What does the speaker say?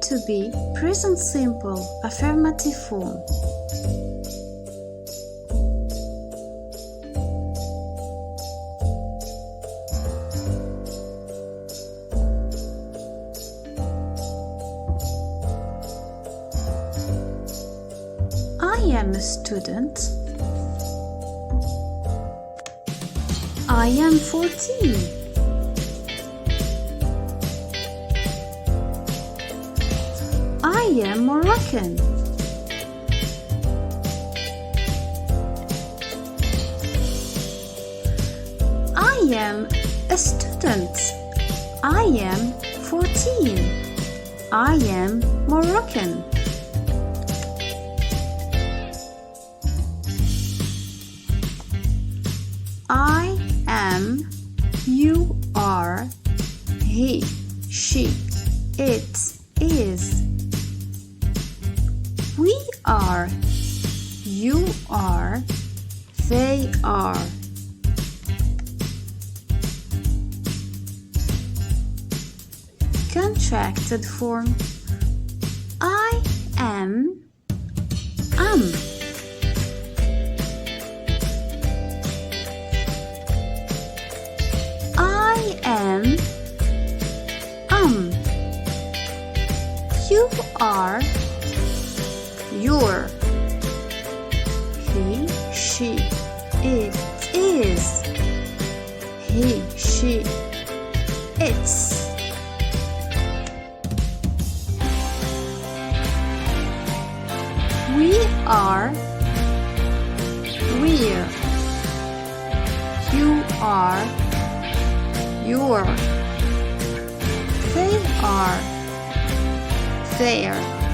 to be present simple affirmative form. I am a student. I am 14. I am Moroccan. I am a student. I am 14. I am Moroccan. I am, you are, he, she, it is. We are, you are, they are. Contracted form. I am, am. I am, you are, your. He, she, it is. He, she, it's. We are, we're. You are, your. They are, their.